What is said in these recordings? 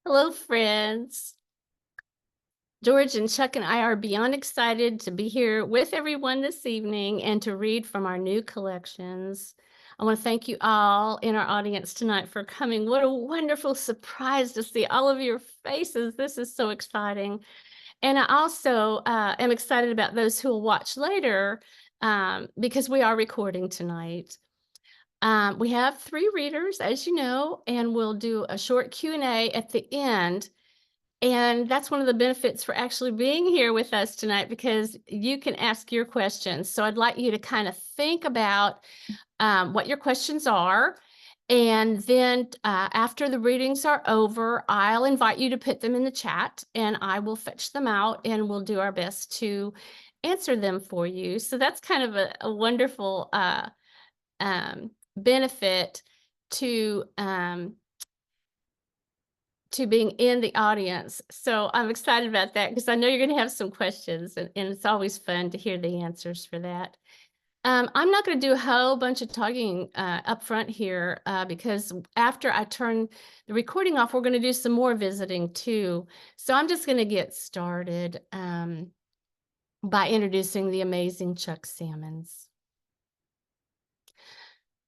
Hello, friends. George and Chuck and I are beyond excited to be here with everyone this evening and to read from our new collections. I want to thank you all in our audience tonight for coming. What a wonderful surprise to see all of your faces. This is so exciting. And I also am excited about those who will watch later because we are recording tonight. We have 3 readers, as you know, and we'll do a short Q&A at the end. And that's one of the benefits for actually being here with us tonight because you can ask your questions. So I'd like you to kind of think about what your questions are. And then after the readings are over, I'll invite you to put them in the chat and I will fetch them out and we'll do our best to answer them for you. So that's kind of a wonderful benefit to being in the audience. So I'm excited about that because I know you're going to have some questions and it's always fun to hear the answers for that. I'm not going to do a whole bunch of talking up front here because after I turn the recording off, we're going to do some more visiting too. So I'm just going to get started by introducing the amazing Chuck Salmons.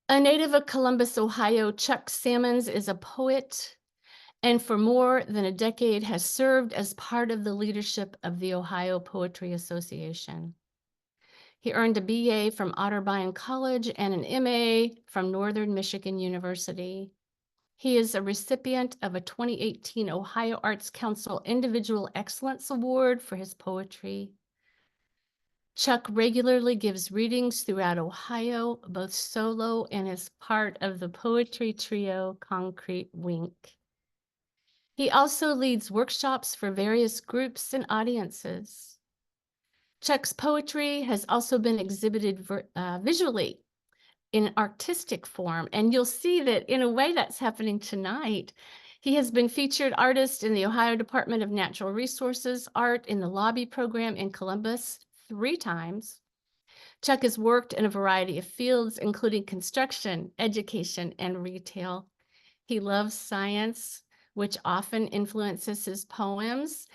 A native of Columbus, Ohio, Chuck Salmons is a poet, and for more than a decade has served as part of the leadership of the Ohio Poetry Association. He earned a BA from Otterbein College and an MA from Northern Michigan University. He is a recipient of a 2018 Ohio Arts Council Individual Excellence Award for his poetry. Chuck regularly gives readings throughout Ohio, both solo and as part of the poetry trio Concrete Wink. He also leads workshops for various groups and audiences. Chuck's poetry has also been exhibited visually in artistic form, and you'll see that in a way that's happening tonight. He has been featured artist in the Ohio Department of Natural Resources Art in the Lobby program in Columbus 3 times. Chuck has worked in a variety of fields, including construction, education, and retail. He loves science, which often influences his poems,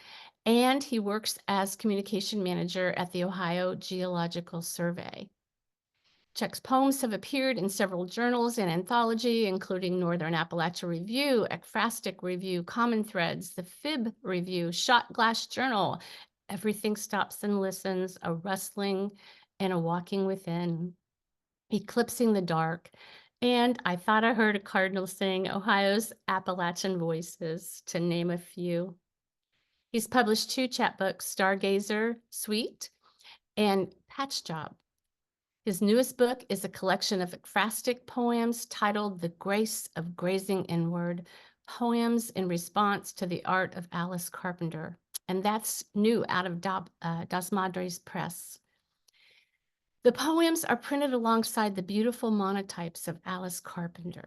and he works as communication manager at the Ohio Geological Survey. Chuck's poems have appeared in several journals and anthology, including Northern Appalachia Review, Ekphrastic Review, Common Threads, the Fib Review, Shot Glass Journal, Everything Stops and Listens, A Rustling and a Walking Within, Eclipsing the Dark, and I Thought I Heard a Cardinal Sing, Ohio's Appalachian Voices, to name a few. He's published 2 chapbooks, Stargazer Suite and Patch Job. His newest book is a collection of ekphrastic poems titled The Grace of Grazing Inward, Poems in Response to the Art of Alice Carpenter. And that's new out of Das Madres Press. The poems are printed alongside the beautiful monotypes of Alice Carpenter.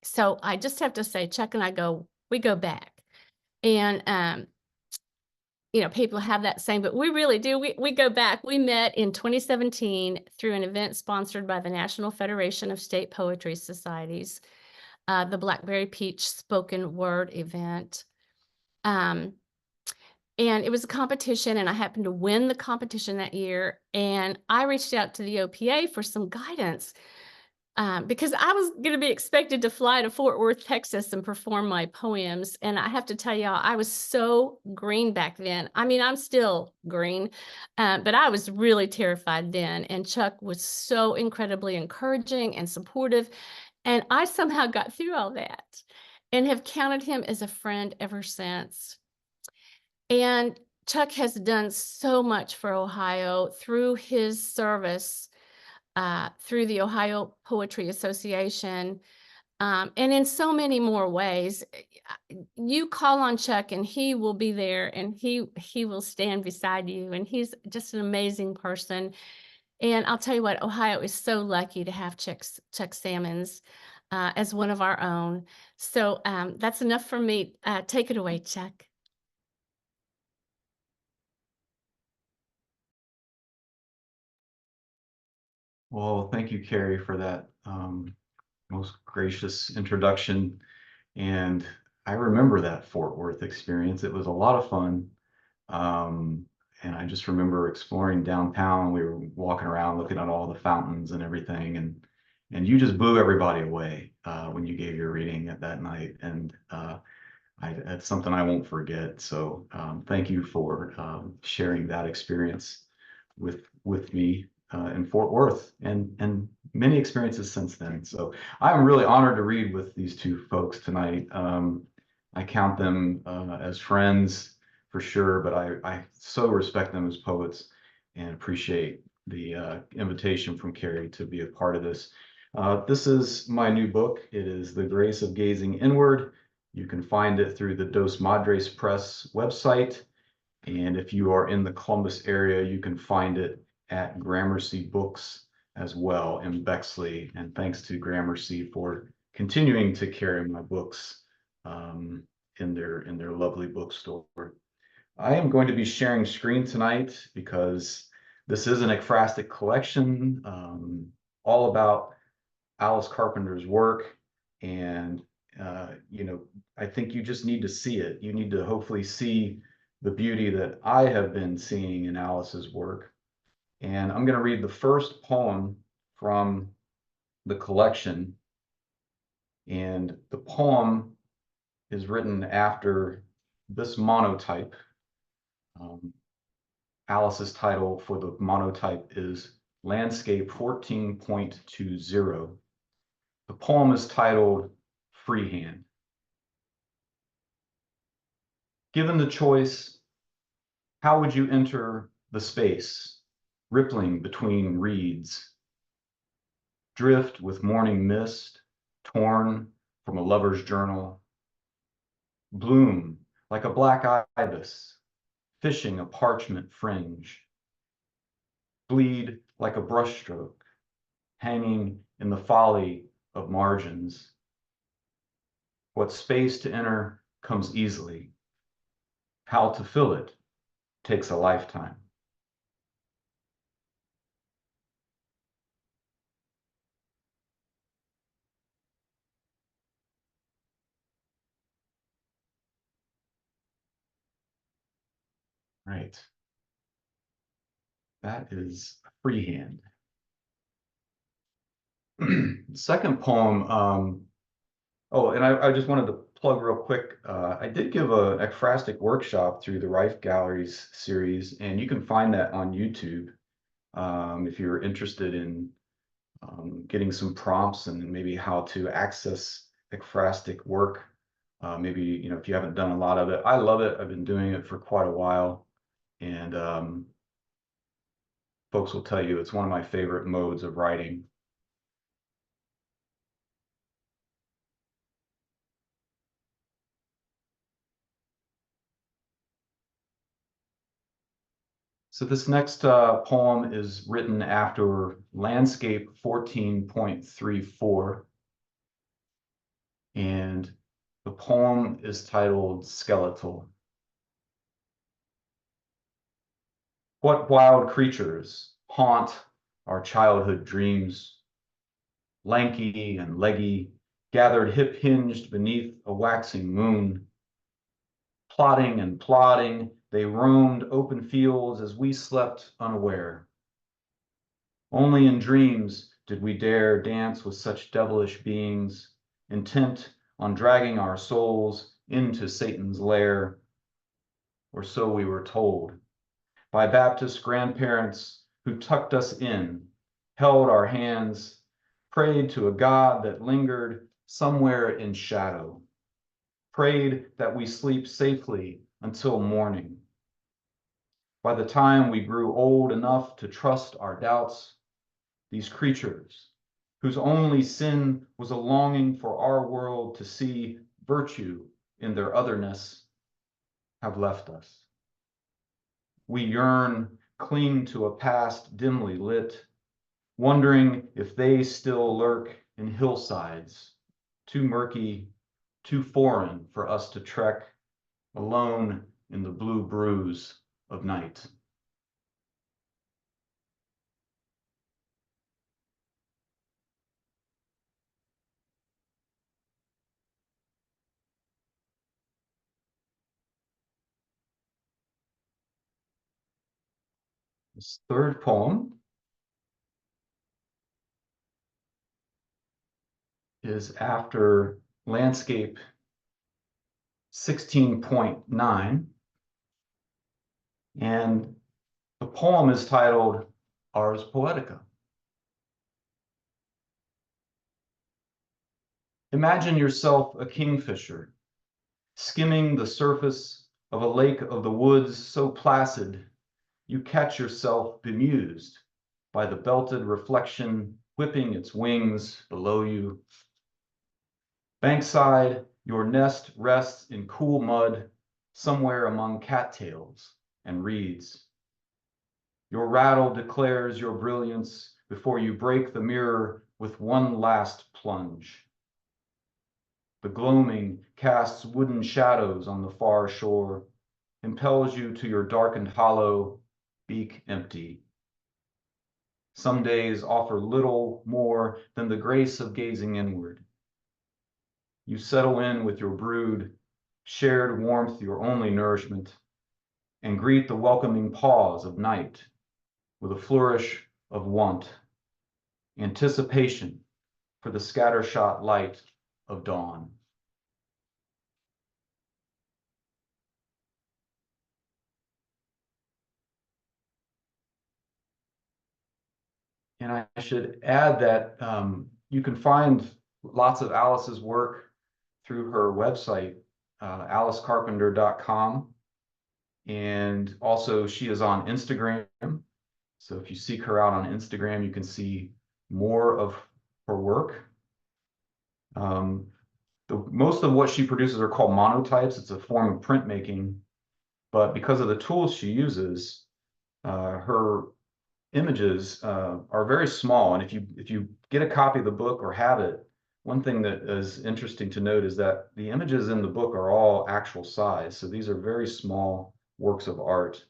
So I just have to say, Chuck and I we go back. And, you know, people have that saying, but we really do. We go back. We met in 2017 through an event sponsored by the National Federation of State Poetry Societies, the Blackberry Peach Spoken Word event. And it was a competition, and I happened to win the competition that year. And I reached out to the OPA for some guidance because I was going to be expected to fly to Fort Worth, Texas, and perform my poems. And I have to tell y'all, I was so green back then. I mean, I'm still green, but I was really terrified then. And Chuck was so incredibly encouraging and supportive. And I somehow got through all that and have counted him as a friend ever since. And Chuck has done so much for Ohio through his service through the Ohio Poetry Association, and in so many more ways. You call on Chuck and he will be there, and he will stand beside you, and he's just an amazing person. And I'll tell you what, Ohio is so lucky to have Chuck Salmons as one of our own. So that's enough for me. Take it away, Chuck. Well, thank you, Kari, for that most gracious introduction. And I remember that Fort Worth experience. It was a lot of fun. Um, and I just remember exploring downtown. We were walking around looking at all the fountains and everything, and you just blew everybody away when you gave your reading at that night. And that's something I won't forget. So thank you for sharing that experience with me in Fort Worth and many experiences since then. So I'm really honored to read with these two folks tonight. I count them as friends for sure, but I so respect them as poets and appreciate the invitation from Kari to be a part of this. This is my new book. It is The Grace of Gazing Inward. You can find it through the Dos Madres Press website. And if you are in the Columbus area, you can find it at Gramercy Books as well in Bexley. And thanks to Gramercy for continuing to carry my books in their lovely bookstore. I am going to be sharing screen tonight because this is an ekphrastic collection all about Alice Carpenter's work. And, I think you just need to see it. You need to hopefully see the beauty that I have been seeing in Alice's work. And I'm going to read the first poem from the collection. And the poem is written after this monotype. Alice's title for the monotype is Landscape 14.20. The poem is titled Freehand. Given the choice, how would you enter the space, rippling between reeds? Drift with morning mist, torn from a lover's journal. Bloom like a black ibis, fishing a parchment fringe. Bleed like a brushstroke, hanging in the folly of margins. What space to enter comes easily. How to fill it takes a lifetime. Right. That is Freehand. Second poem. Oh, and I just wanted to plug real quick. I did give a ekphrastic workshop through the Rife Galleries series, and you can find that on YouTube if you're interested in getting some prompts and maybe how to access ekphrastic work. Maybe, if you haven't done a lot of it. I love it. I've been doing it for quite a while, and folks will tell you it's one of my favorite modes of writing. So this next poem is written after Landscape 14.34, and the poem is titled Skeletal. What wild creatures haunt our childhood dreams? Lanky and leggy, gathered hip-hinged beneath a waxing moon. Plotting and plodding, they roamed open fields as we slept unaware. Only in dreams did we dare dance with such devilish beings, intent on dragging our souls into Satan's lair. Or so we were told by Baptist grandparents who tucked us in, held our hands, prayed to a God that lingered somewhere in shadow, prayed that we sleep safely until morning. By the time we grew old enough to trust our doubts, these creatures, whose only sin was a longing for our world to see virtue in their otherness, have left us. We yearn, cling to a past dimly lit, wondering if they still lurk in hillsides, too murky, too foreign for us to trek, alone in the blue bruise of night. This third poem is after landscape 16.9, and the poem is titled Ars Poetica. Imagine yourself a kingfisher, skimming the surface of a lake of the woods so placid, you catch yourself bemused by the belted reflection whipping its wings below you. Bankside, your nest rests in cool mud somewhere among cattails and reeds. Your rattle declares your brilliance before you break the mirror with one last plunge. The gloaming casts wooden shadows on the far shore, impels you to your darkened hollow, beak empty. Some days offer little more than the grace of gazing inward. You settle in with your brood, shared warmth your only nourishment, and greet the welcoming pause of night with a flourish of want, anticipation for the scattershot light of dawn. And I should add that you can find lots of Alice's work through her website, alicecarpenter.com. And also she is on Instagram. So if you seek her out on Instagram, you can see more of her work. Most of what she produces are called monotypes. It's a form of printmaking, but because of the tools she uses, her images are very small. And if you get a copy of the book or have it, one thing that is interesting to note is that the images in the book are all actual size. So these are very small works of art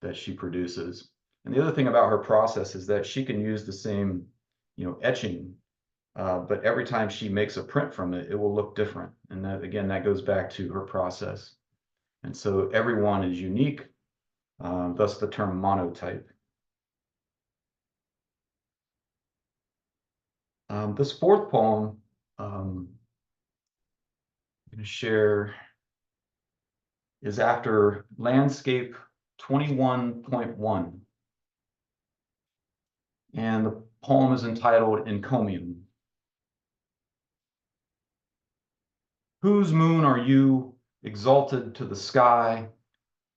that she produces. And the other thing about her process is that she can use the same, etching, but every time she makes a print from it, it will look different. And that, again, that goes back to her process. And so everyone is unique, thus the term monotype. This fourth poem I'm going to share is after landscape 21.1. And the poem is entitled Encomium. Whose moon are you, exalted to the sky,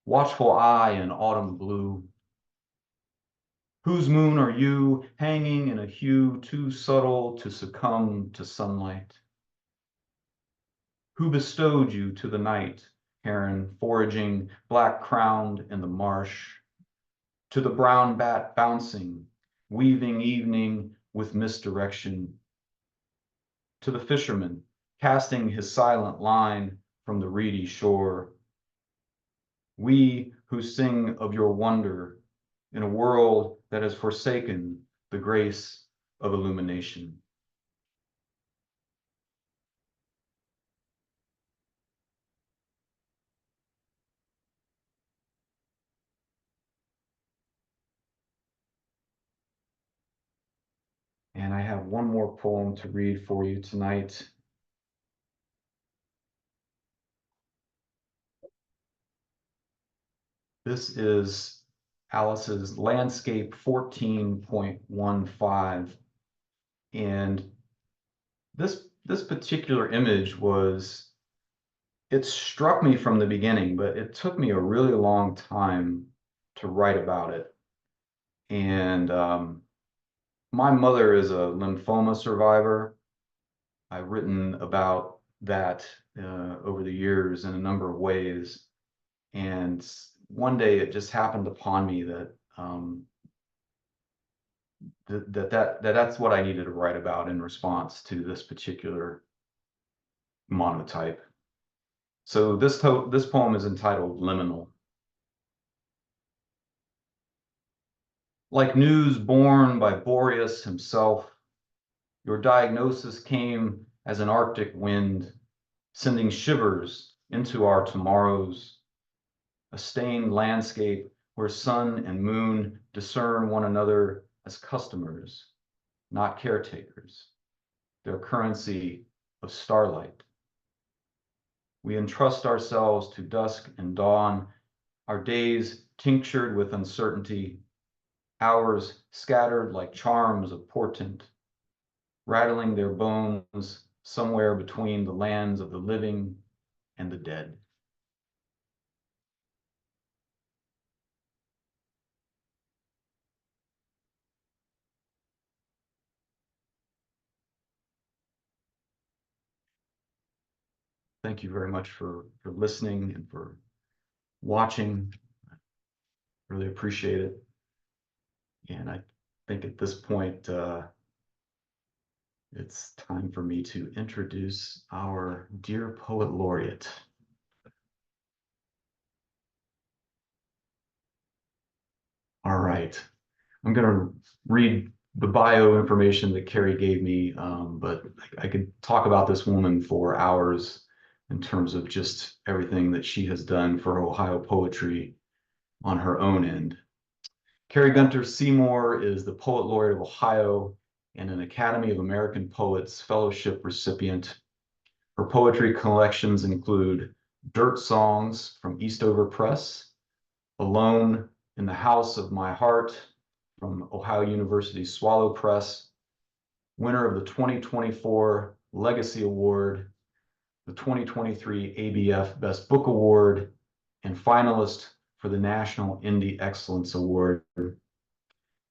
watchful eye in autumn blue? Whose moon are you, hanging in a hue too subtle to succumb to sunlight? Who bestowed you to the night, heron foraging, black-crowned in the marsh? To the brown bat bouncing, weaving evening with misdirection? To the fisherman, casting his silent line from the reedy shore? We who sing of your wonder in a world that has forsaken the grace of illumination. And I have one more poem to read for you tonight. This is Alice's Landscape 14.15. And this particular image it struck me from the beginning, but it took me a really long time to write about it. And my mother is a lymphoma survivor. I've written about that over the years in a number of ways. And one day it just happened upon me that that's what I needed to write about in response to this particular monotype. So this poem is entitled Liminal. Like news borne by Boreas himself, your diagnosis came as an Arctic wind, sending shivers into our tomorrows, a stained landscape where sun and moon discern one another as customers, not caretakers, their currency of starlight. We entrust ourselves to dusk and dawn, our days tinctured with uncertainty, hours scattered like charms of portent, rattling their bones somewhere between the lands of the living and the dead. Thank you very much for listening and for watching. Really appreciate it. And I think at this point, it's time for me to introduce our dear poet laureate. All right, I'm going to read the bio information that Kari gave me, but I could talk about this woman for hours in terms of just everything that she has done for Ohio poetry on her own end. Kari Gunter-Seymour is the Poet Laureate of Ohio and an Academy of American Poets Fellowship recipient. Her poetry collections include Dirt Songs from Eastover Press, Alone in the House of My Heart from Ohio University Swallow Press, winner of the 2024 Legacy Award, the 2023 ABF Best Book Award, and finalist for the National Indie Excellence Award.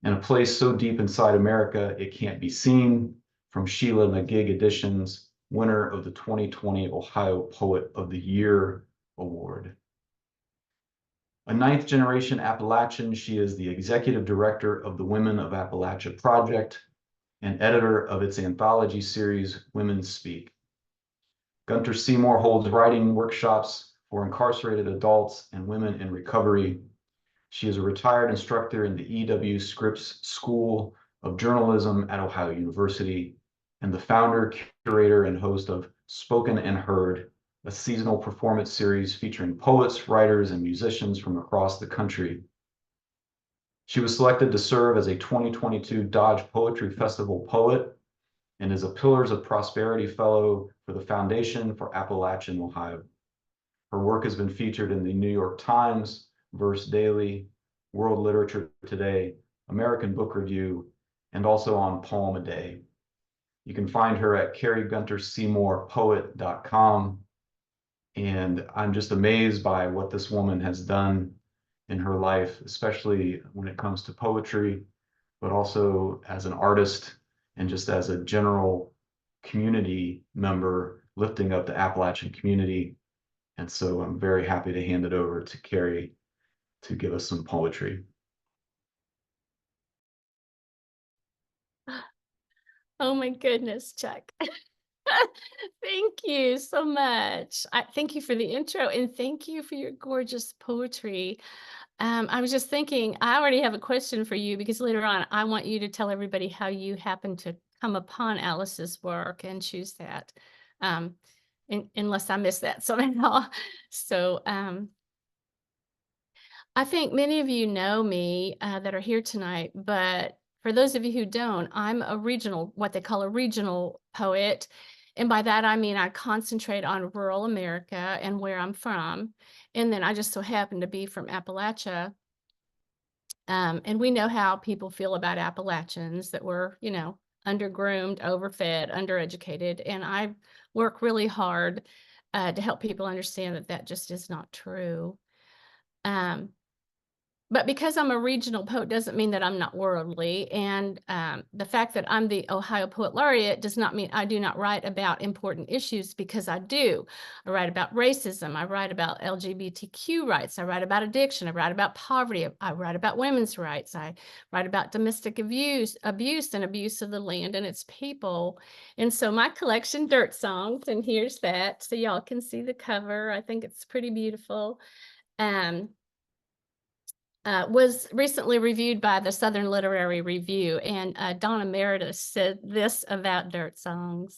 And A Place So Deep Inside America It Can't Be Seen from Sheila McGigg Editions, winner of the 2020 Ohio Poet of the Year Award. A ninth generation Appalachian, she is the executive director of the Women of Appalachia Project and editor of its anthology series, Women Speak. Gunter-Seymour holds writing workshops for incarcerated adults and women in recovery. She is a retired instructor in the E.W. Scripps School of Journalism at Ohio University and the founder, curator, and host of Spoken and Heard, a seasonal performance series featuring poets, writers, and musicians from across the country. She was selected to serve as a 2022 Dodge Poetry Festival poet and is a Pillars of Prosperity Fellow for the Foundation for Appalachian Ohio. Her work has been featured in the New York Times, Verse Daily, World Literature Today, American Book Review, and also on Poem a Day. You can find her at KariGunterSeymourPoet.com. And I'm just amazed by what this woman has done in her life, especially when it comes to poetry, but also as an artist and just as a general community member, lifting up the Appalachian community. And so I'm very happy to hand it over to Kari to give us some poetry. Oh my goodness, Chuck. Thank you so much. Thank you for the intro and thank you for your gorgeous poetry. I was just thinking, I already have a question for you because later on, I want you to tell everybody how you happened to come upon Alice's work and choose that, unless I missed that somehow. So I think many of you know me that are here tonight, but for those of you who don't, I'm a regional, what they call a regional poet. And by that, I mean I concentrate on rural America and where I'm from. And then I just so happen to be from Appalachia. And we know how people feel about Appalachians, that we're, undergroomed, overfed, undereducated. And I work really hard to help people understand that that just is not true. But because I'm a regional poet doesn't mean that I'm not worldly. And the fact that I'm the Ohio Poet Laureate does not mean I do not write about important issues, because I do. I write about racism. I write about LGBTQ rights. I write about addiction. I write about poverty. I write about women's rights. I write about domestic abuse and abuse of the land and its people. And so my collection, Dirt Songs, and here's that, so y'all can see the cover. I think it's pretty beautiful. Was recently reviewed by the Southern Literary Review, and Donna Meredith said this about Dirt Songs.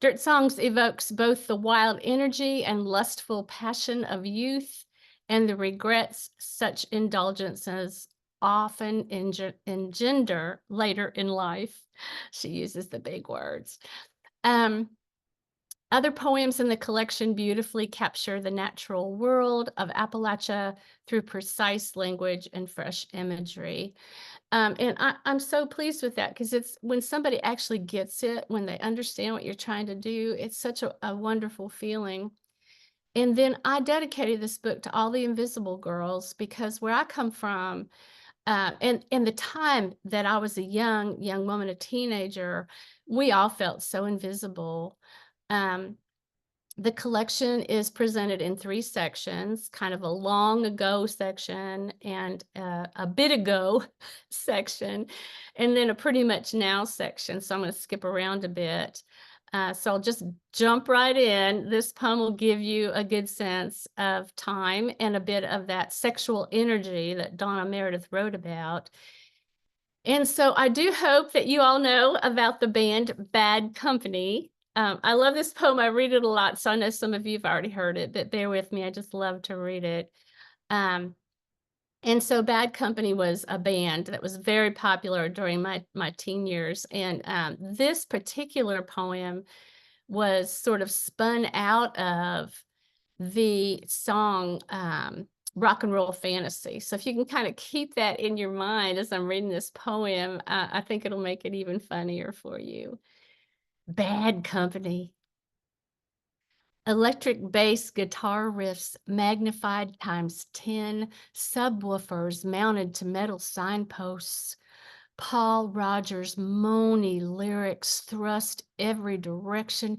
Dirt Songs evokes both the wild energy and lustful passion of youth and the regrets such indulgences often engender later in life. She uses the big words. Um, Other poems in the collection beautifully capture the natural world of Appalachia through precise language and fresh imagery. And I'm so pleased with that because it's when somebody actually gets it, when they understand what you're trying to do, it's such a wonderful feeling. And then I dedicated this book to all the invisible girls because where I come from, and in the time that I was a young woman, a teenager, we all felt so invisible. Um, the collection is presented in 3 sections, kind of a long ago section and a bit ago section, and then a pretty much now section. So I'm going to skip around a bit. So I'll just jump right in. This poem will give you a good sense of time and a bit of that sexual energy that Donna Meredith wrote about. And so I do hope that you all know about the band Bad Company. I love this poem. I read it a lot, so I know some of you have already heard it, but bear with me. I just love to read it. And so Bad Company was a band that was very popular during my teen years. And this particular poem was sort of spun out of the song Rock and Roll Fantasy. So if you can kind of keep that in your mind as I'm reading this poem, I think it'll make it even funnier for you. Bad Company. Electric bass guitar riffs magnified times 10, subwoofers mounted to metal signposts, Paul Rogers' moany lyrics thrust every direction,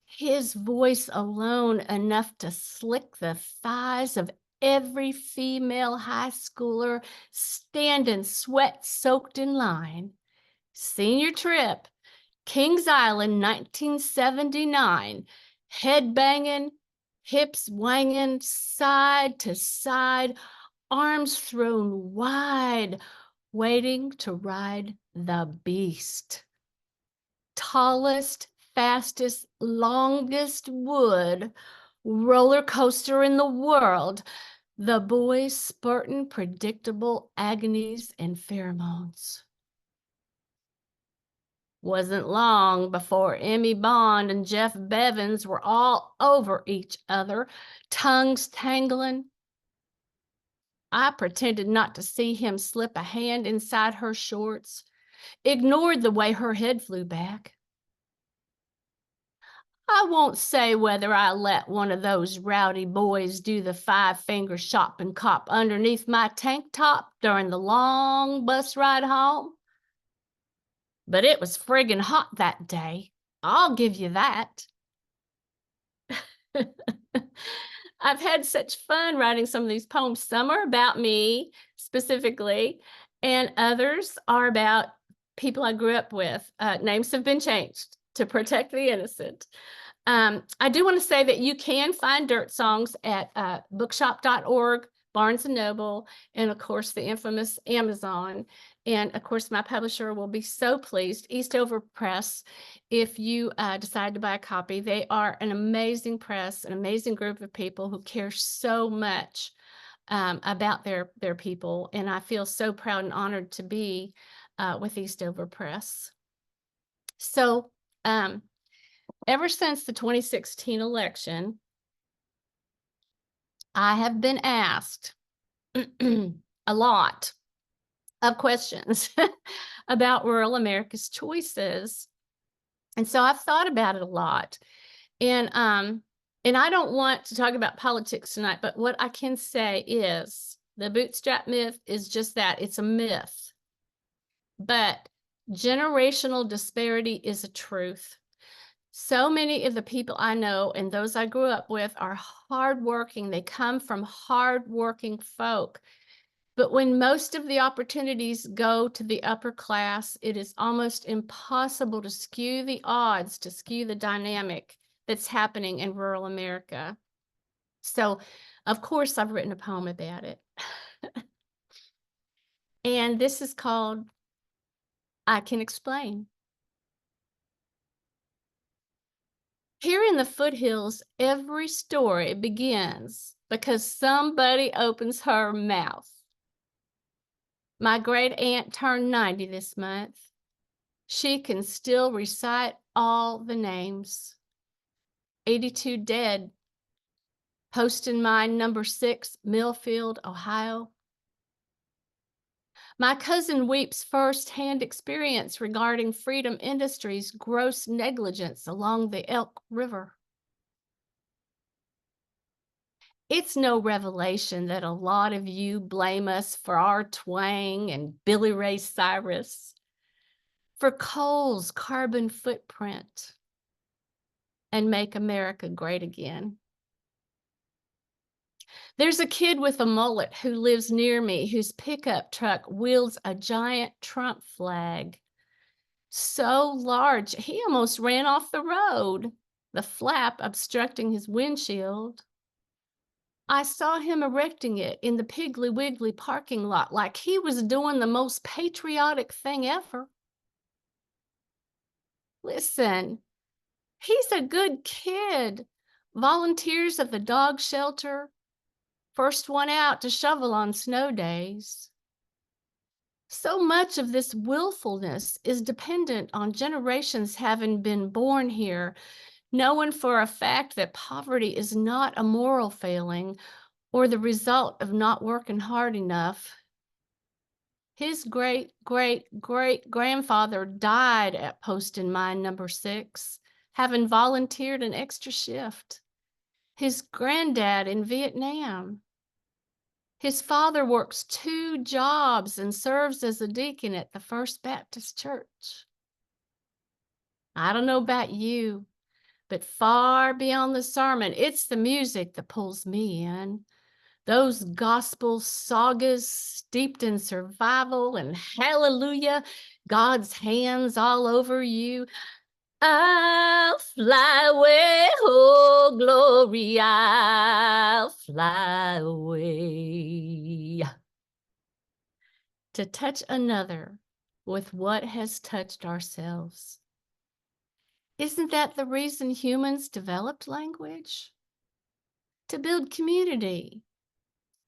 his voice alone enough to slick the thighs of every female high schooler standing sweat-soaked in line. Senior trip, Kings Island, 1979. Head banging, hips wanging, side to side, arms thrown wide, waiting to ride the beast. Tallest, fastest, longest wood roller coaster in the world. The boys spurting predictable agonies and pheromones. Wasn't long before Emmy Bond and Jeff Bevins were all over each other, tongues tangling. I pretended not to see him slip a hand inside her shorts, ignored the way her head flew back. I won't say whether I let one of those rowdy boys do the five-finger shopping cop underneath my tank top during the long bus ride home. But it was friggin' hot that day. I'll give you that. I've had such fun writing some of these poems. Some are about me specifically, and others are about people I grew up with. Names have been changed to protect the innocent. I do want to say that you can find Dirt Songs at bookshop.org, Barnes & Noble, and of course the infamous Amazon. And of course, my publisher will be so pleased, Eastover Press, if you decide to buy a copy. They are an amazing press, an amazing group of people who care so much about their people. And I feel so proud and honored to be with Eastover Press. So ever since the 2016 election, I have been asked a lot of questions about rural America's choices. And so I've thought about it a lot. And I don't want to talk about politics tonight, but what I can say is the bootstrap myth is just that. It's a myth. But generational disparity is a truth. So many of the people I know and those I grew up with are hardworking. They come from hardworking folk. But when most of the opportunities go to the upper class, it is almost impossible to skew the odds, to skew the dynamic that's happening in rural America. So, of course, I've written a poem about it. And this is called I Can Explain. Here in the foothills, every story begins because somebody opens her mouth. My great aunt turned 90 this month. She can still recite all the names. 82 dead. Posting mine number 6, Millfield, Ohio. My cousin weeps firsthand experience regarding Freedom Industries' gross negligence along the Elk River. It's no revelation that a lot of you blame us for our twang and Billy Ray Cyrus, for coal's carbon footprint, and make America great again. There's a kid with a mullet who lives near me whose pickup truck wields a giant Trump flag. So large, he almost ran off the road, the flap obstructing his windshield. I saw him erecting it in the Piggly Wiggly parking lot like he was doing the most patriotic thing ever. Listen, he's a good kid. Volunteers at the dog shelter. First one out to shovel on snow days. So much of this willfulness is dependent on generations having been born here, knowing for a fact that poverty is not a moral failing or the result of not working hard enough. His great-great-great-grandfather died at posting mine number 6, having volunteered an extra shift. His granddad in Vietnam. His father works 2 jobs and serves as a deacon at the First Baptist Church. I don't know about you, but far beyond the sermon, it's the music that pulls me in. Those gospel sagas steeped in survival and hallelujah, God's hands all over you. I'll fly away, oh glory, I'll fly away. To touch another with what has touched ourselves. Isn't that the reason humans developed language? To build community.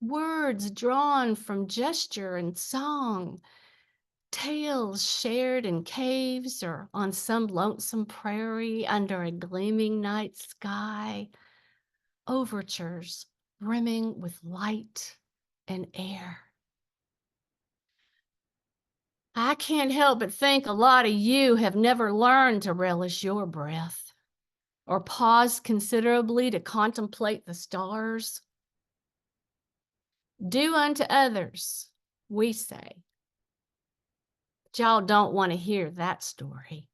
Words drawn from gesture and song, tales shared in caves or on some lonesome prairie under a gleaming night sky, overtures brimming with light and air. I can't help but think a lot of you have never learned to relish your breath or pause considerably to contemplate the stars. Do unto others, we say. But y'all don't want to hear that story.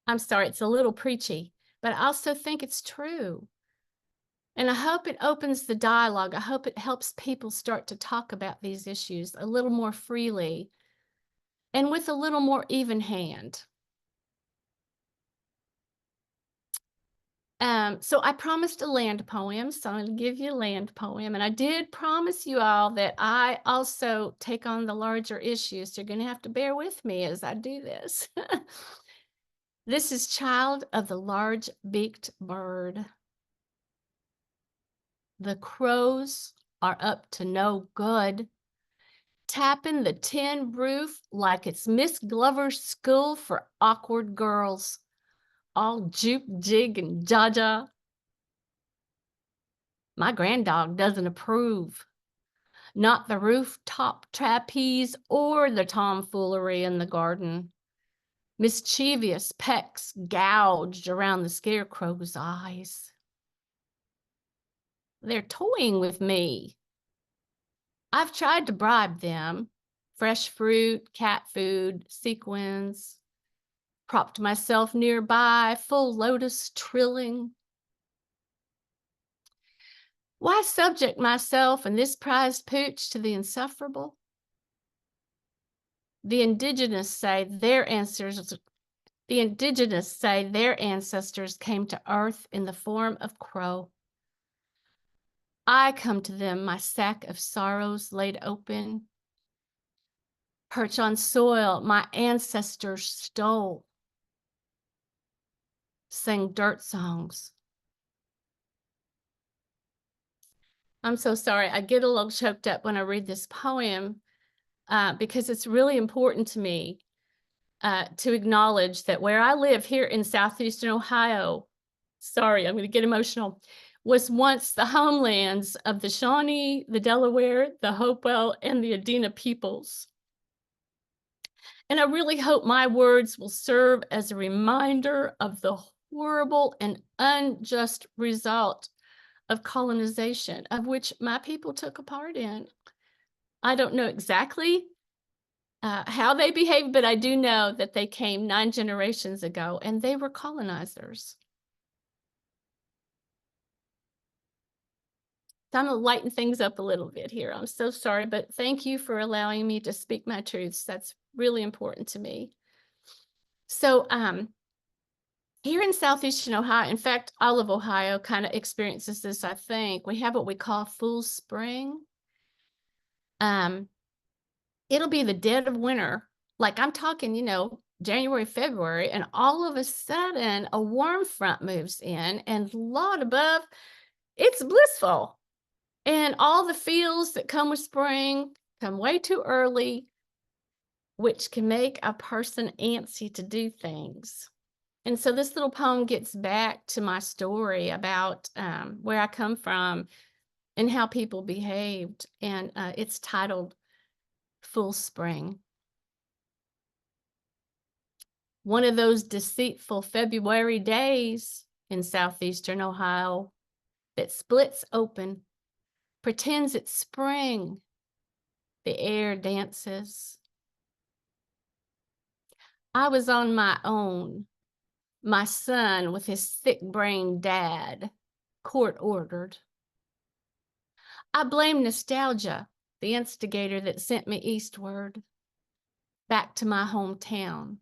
I'm sorry, it's a little preachy, but I also think it's true. And I hope it opens the dialogue. I hope it helps people start to talk about these issues a little more freely and with a little more even hand. So I promised a land poem, so I'm going to give you a land poem. And I did promise you all that I also take on the larger issues. So you're going to have to bear with me as I do this. This is Child of the Large-Beaked Bird. The crows are up to no good, tapping the tin roof like it's Miss Glover's school for awkward girls, all juke, jig, and jaja. My granddog doesn't approve. Not the rooftop trapeze or the tomfoolery in the garden. Mischievous pecks gouged around the scarecrow's eyes. They're toying with me. I've tried to bribe them. Fresh fruit, cat food, sequins. Propped myself nearby, full lotus trilling. Why subject myself and this prized pooch to the insufferable? The indigenous say their ancestors came to earth in the form of crow. I come to them, my sack of sorrows laid open. Perch on soil my ancestors stole. Sing dirt songs. I'm so sorry. I get a little choked up when I read this poem because it's really important to me to acknowledge that where I live here in southeastern Ohio, sorry, I'm going to get emotional, was once the homelands of the Shawnee, the Delaware, the Hopewell, and the Adena peoples. And I really hope my words will serve as a reminder of the horrible and unjust result of colonization, of which my people took a part in. I don't know exactly how they behaved, but I do know that they came 9 generations ago and they were colonizers. So I'm gonna lighten things up a little bit here. I'm so sorry, but thank you for allowing me to speak my truths. That's really important to me. So here in southeastern Ohio, in fact, all of Ohio kind of experiences this, I think. We have what we call full spring. It'll be the dead of winter. Like I'm talking, January, February, and all of a sudden a warm front moves in, and Lord above, it's blissful. And all the feels that come with spring come way too early, which can make a person antsy to do things. And so this little poem gets back to my story about where I come from and how people behaved. And it's titled Full Spring. One of those deceitful February days in southeastern Ohio that splits open, pretends it's spring. The air dances. I was on my own. My son, with his thick-brained dad, court-ordered. I blame nostalgia, the instigator that sent me eastward, back to my hometown,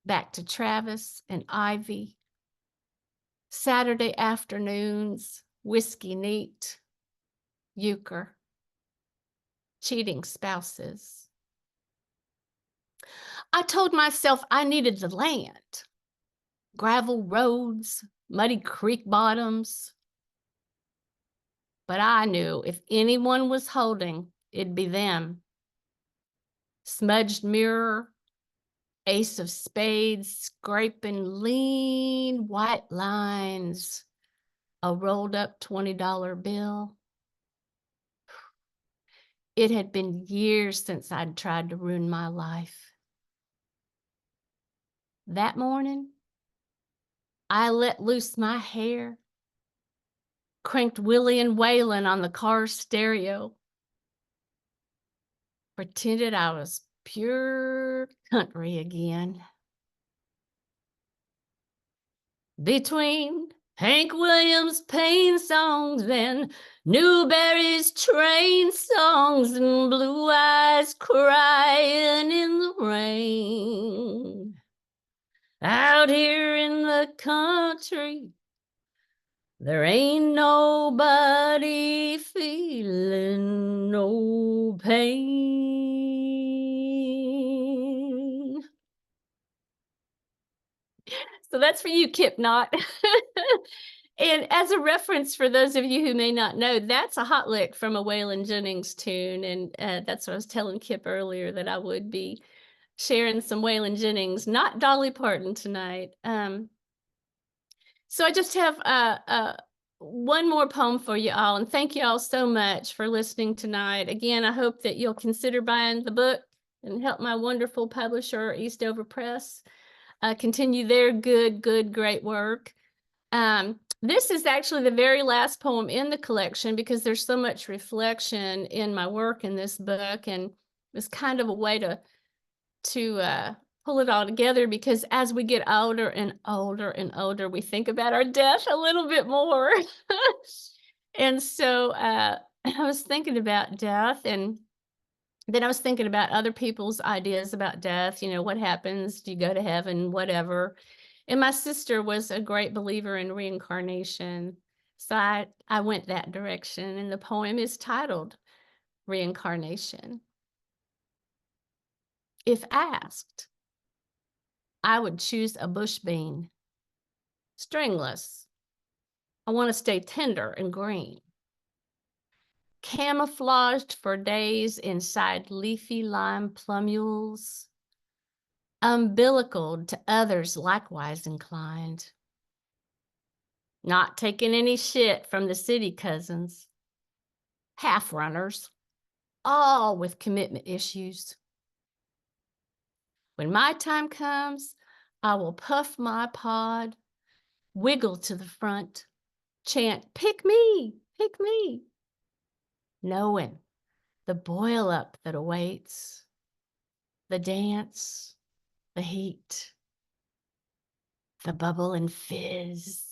back to Travis and Ivy. Saturday afternoons, whiskey neat, euchre, cheating spouses. I told myself I needed the land, gravel roads, muddy creek bottoms. But I knew if anyone was holding, it'd be them. Smudged mirror, ace of spades, scraping lean white lines, a rolled up $20 bill. It had been years since I'd tried to ruin my life. That morning, I let loose my hair, cranked Willie and Waylon on the car stereo, pretended I was pure country again. Between Hank Williams' pain songs and Newberry's train songs and Blue Eyes crying in the rain. Out here in the country, there ain't nobody feeling no pain. So that's for you, Kip Knott. And as a reference for those of you who may not know, that's a hot lick from a Waylon Jennings tune. And that's what I was telling Kip earlier, that I would be sharing some Waylon Jennings, not Dolly Parton tonight. So I just have one more poem for you all. And thank you all so much for listening tonight. Again, I hope that you'll consider buying the book and help my wonderful publisher, Eastover Press, continue their great work. This is actually the very last poem in the collection because there's so much reflection in my work in this book, and it's kind of a way to pull it all together, because as we get older and older and older, we think about our death a little bit more. And so I was thinking about death, and then I was thinking about other people's ideas about death. What happens? Do you go to heaven? Whatever. And my sister was a great believer in reincarnation. So I went that direction. And the poem is titled Reincarnation. If asked, I would choose a bush bean, stringless. I want to stay tender and green. camouflaged for days inside leafy lime plummules, umbilicaled to others likewise inclined, not taking any shit from the city cousins, half runners, all with commitment issues. When my time comes, I will puff my pod, wiggle to the front, chant, pick me, knowing the boil up that awaits, the dance, the heat, the bubble and fizz.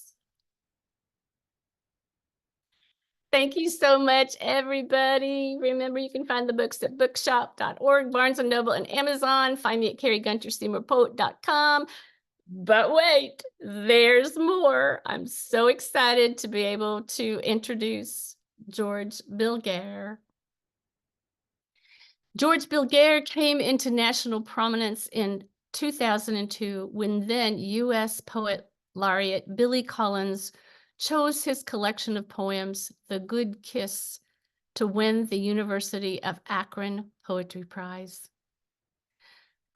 Thank you so much, everybody. Remember, you can find the books at bookshop.org, Barnes & Noble, and Amazon. Find me at KariGunter-SeymourPoet.com. But wait, there's more. I'm so excited to be able to introduce George Bilgere. George Bilgere came into national prominence in 2002 when then U.S. Poet Laureate Billy Collins chose his collection of poems, The Good Kiss, to win the University of Akron Poetry Prize.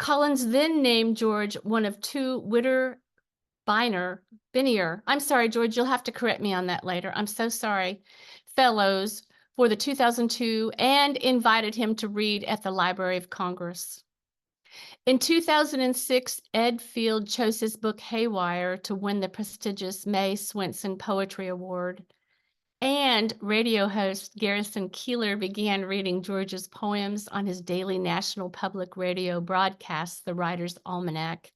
Collins then named George one of two Witter Binier, I'm sorry, George, you'll have to correct me on that later. I'm so sorry, fellows for the 2002 and invited him to read at the Library of Congress. In 2006, Ed Field chose his book Haywire to win the prestigious May Swenson Poetry Award. And radio host Garrison Keillor began reading George's poems on his daily national public radio broadcast, The Writer's Almanac.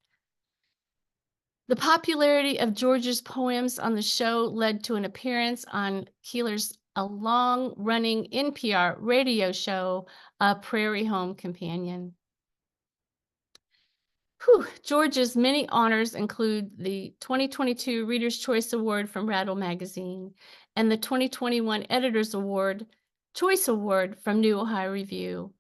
The popularity of George's poems on the show led to an appearance on Keillor's a long-running NPR radio show, A Prairie Home Companion. George's many honors include the 2022 Reader's Choice Award from Rattle Magazine and the 2021 Editor's Choice Award from New Ohio Review.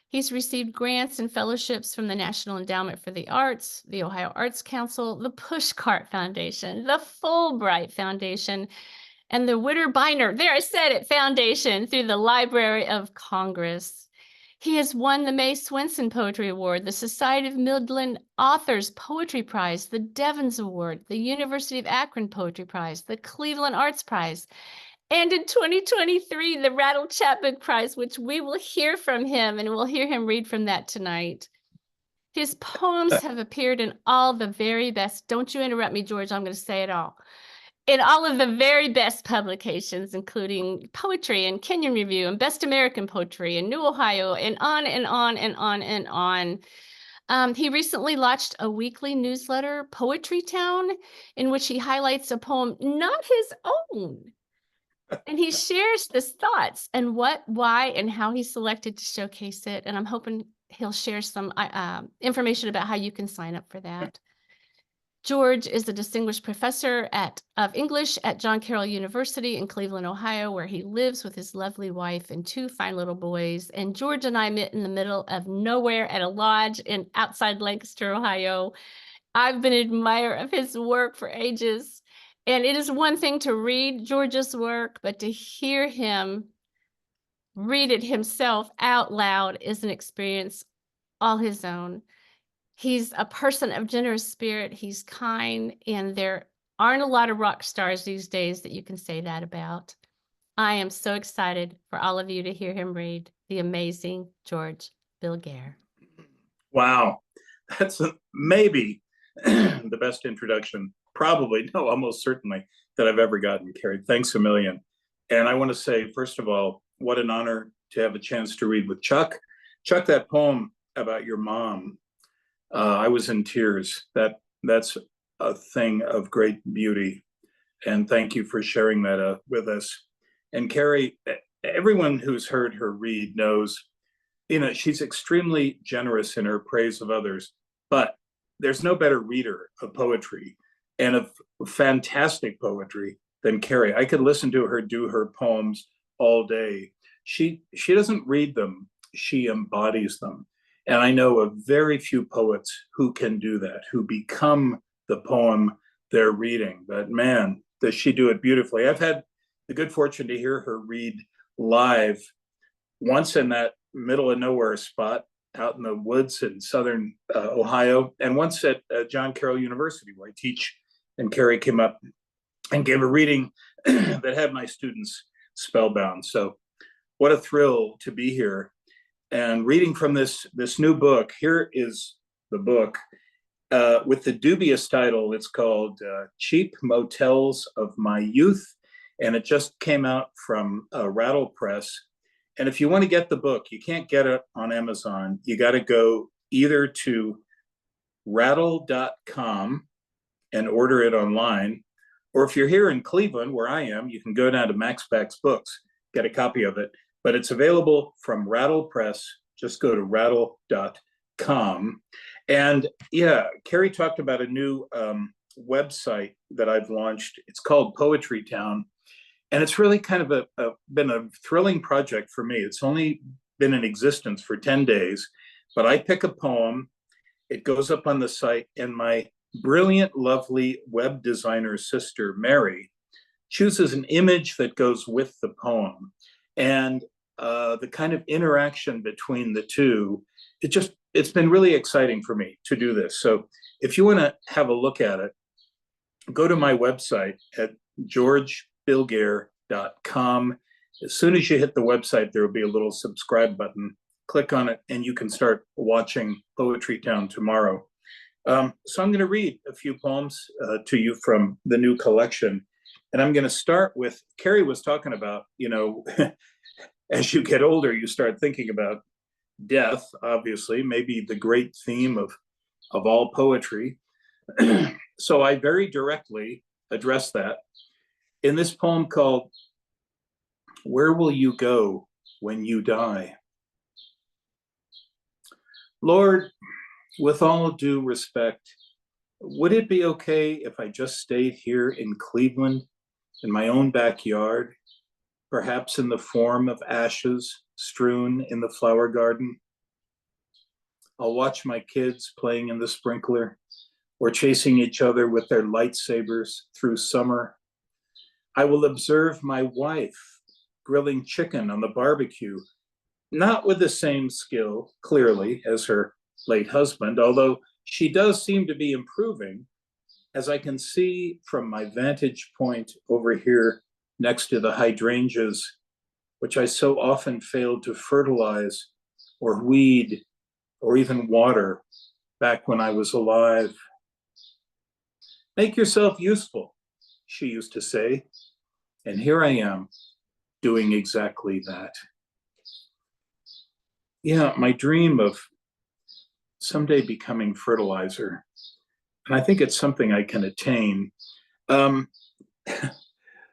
He's received grants and fellowships from the National Endowment for the Arts, the Ohio Arts Council, the Pushcart Foundation, the Fulbright Foundation, and the Witter Bynner, there I said it, Foundation through the Library of Congress. He has won the May Swenson Poetry Award, the Society of Midland Authors Poetry Prize, the Devens Award, the University of Akron Poetry Prize, the Cleveland Arts Prize, and in 2023, the Rattle Chapbook Prize, which we will hear from him, and we'll hear him read from that tonight. His poems have appeared in all the very best, don't you interrupt me, George, I'm going to say it all, in all of the very best publications, including Poetry and Kenyon Review and Best American Poetry and New Ohio, and on and on and on and on. He recently launched a weekly newsletter, Poetry Town, in which he highlights a poem not his own. And he shares his thoughts and what, why, and how he selected to showcase it. And I'm hoping he'll share some information about how you can sign up for that. George is a distinguished professor of English at John Carroll University in Cleveland, Ohio, where he lives with his lovely wife and two fine little boys. And George and I met in the middle of nowhere at a lodge outside Lancaster, Ohio. I've been an admirer of his work for ages. And it is one thing to read George's work, but to hear him read it himself out loud is an experience all his own. He's a person of generous spirit. He's kind, and there aren't a lot of rock stars these days that you can say that about. I am so excited for all of you to hear him read the amazing George Bilgere. Wow, that's maybe the best introduction, probably, no, almost certainly, that I've ever gotten, Kari. Thanks a million. And I want to say, first of all, what an honor to have a chance to read with Chuck. Chuck, that poem about your mom, I was in tears. That's a thing of great beauty. And thank you for sharing that with us. And Kari, everyone who's heard her read knows, she's extremely generous in her praise of others, but there's no better reader of poetry and of fantastic poetry than Kari. I could listen to her do her poems all day. She doesn't read them, she embodies them. And I know of very few poets who can do that, who become the poem they're reading. But man, does she do it beautifully. I've had the good fortune to hear her read live, once in that middle of nowhere spot out in the woods in southern Ohio, and once at John Carroll University, where I teach. And Kari came up and gave a reading that had my students spellbound. So what a thrill to be here and reading from this new book. Here is the book with the dubious title. It's called Cheap Motels of My Youth, and it just came out from Rattle Press. And if you want to get the book, you can't get it on Amazon. You got to go either to rattle.com and order it online, or if you're here in Cleveland, where I am, you can go down to Max Back's Books, get a copy of it. But it's available from Rattle Press. Just go to rattle.com. And yeah, Kari talked about a new website that I've launched. It's called Poetry Town. And it's really kind of been a thrilling project for me. It's only been in existence for 10 days, but I pick a poem, it goes up on the site, and my brilliant, lovely web designer sister, Mary, chooses an image that goes with the poem. And the kind of interaction between the two, it's been really exciting for me to do this. So if you want to have a look at it, go to my website at georgebilgere.com. As soon as you hit the website, there will be a little subscribe button. Click on it and you can start watching Poetry Town tomorrow. So I'm going to read a few poems to you from the new collection. And I'm going to start with, Kari was talking about, as you get older, you start thinking about death, obviously, maybe the great theme of all poetry. So I very directly address that in this poem called, Where Will You Go When You Die? Lord, with all due respect, would it be okay if I just stayed here in Cleveland, in my own backyard, perhaps in the form of ashes strewn in the flower garden? I'll watch my kids playing in the sprinkler or chasing each other with their lightsabers through summer. I will observe my wife grilling chicken on the barbecue, not with the same skill, clearly, as her late husband, although she does seem to be improving, as I can see from my vantage point over here next to the hydrangeas, which I so often failed to fertilize or weed or even water back when I was alive. Make yourself useful, she used to say, and here I am doing exactly that. Yeah, my dream of someday becoming fertilizer, and I think it's something I can attain.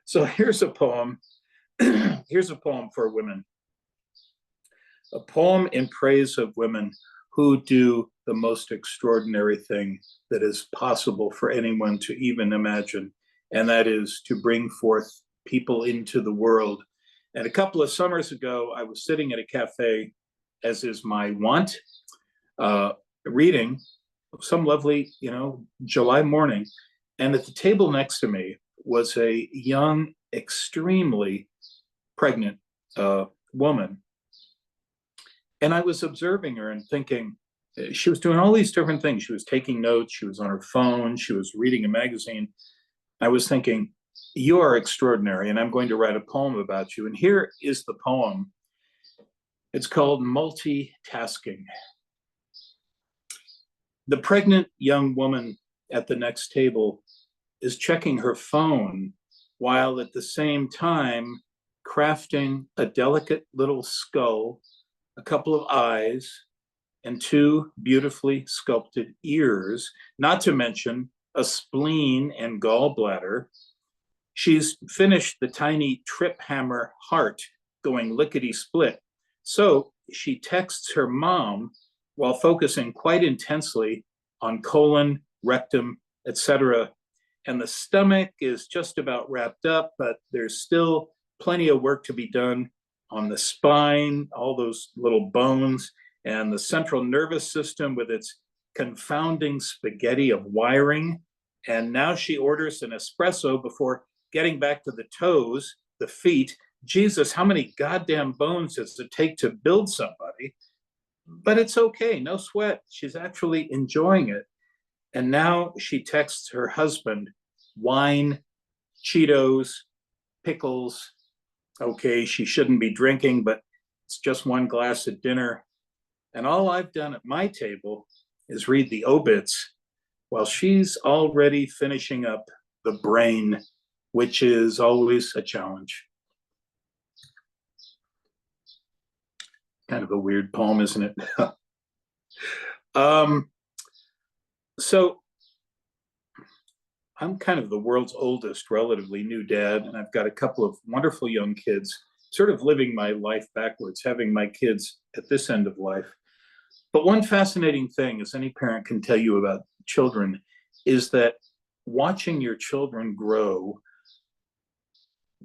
So here's a poem. Here's a poem for women. A poem in praise of women who do the most extraordinary thing that is possible for anyone to even imagine, and that is to bring forth people into the world. And a couple of summers ago, I was sitting at a cafe, as is my wont, reading some lovely, July morning. And at the table next to me was a young, extremely pregnant woman. And I was observing her and thinking, she was doing all these different things. She was taking notes, she was on her phone, she was reading a magazine. I was thinking, you are extraordinary, and I'm going to write a poem about you. And here is the poem. It's called Multitasking. The pregnant young woman at the next table is checking her phone while at the same time crafting a delicate little skull, a couple of eyes, and two beautifully sculpted ears, not to mention a spleen and gallbladder. She's finished the tiny trip hammer heart going lickety-split. So she texts her mom while focusing quite intensely on colon, rectum, etc. And the stomach is just about wrapped up, but there's still plenty of work to be done on the spine, all those little bones, and the central nervous system with its confounding spaghetti of wiring. And now she orders an espresso before getting back to the toes, the feet, Jesus, how many goddamn bones does it take to build somebody? But it's okay, no sweat. She's actually enjoying it. And now she texts her husband, wine, Cheetos, pickles. Okay, she shouldn't be drinking, but it's just one glass at dinner. And all I've done at my table is read the obits while she's already finishing up the brain, which is always a challenge. Kind of a weird poem, isn't it? So I'm kind of the world's oldest relatively new dad, and I've got a couple of wonderful young kids, sort of living my life backwards, having my kids at this end of life. But one fascinating thing, as any parent can tell you about children, is that watching your children grow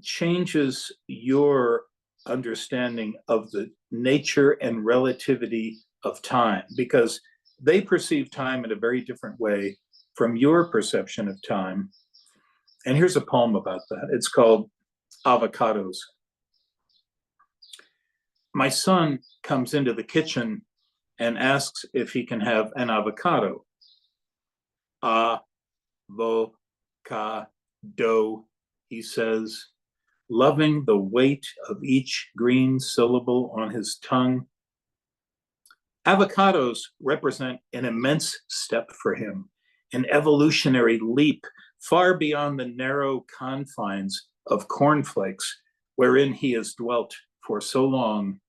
changes your understanding of the nature and relativity of time, because they perceive time in a very different way from your perception of time. And here's a poem about that. It's called Avocados. My son comes into the kitchen and asks if he can have an avocado. Avocado, he says, loving the weight of each green syllable on his tongue. Avocados represent an immense step for him, an evolutionary leap far beyond the narrow confines of cornflakes wherein he has dwelt for so long.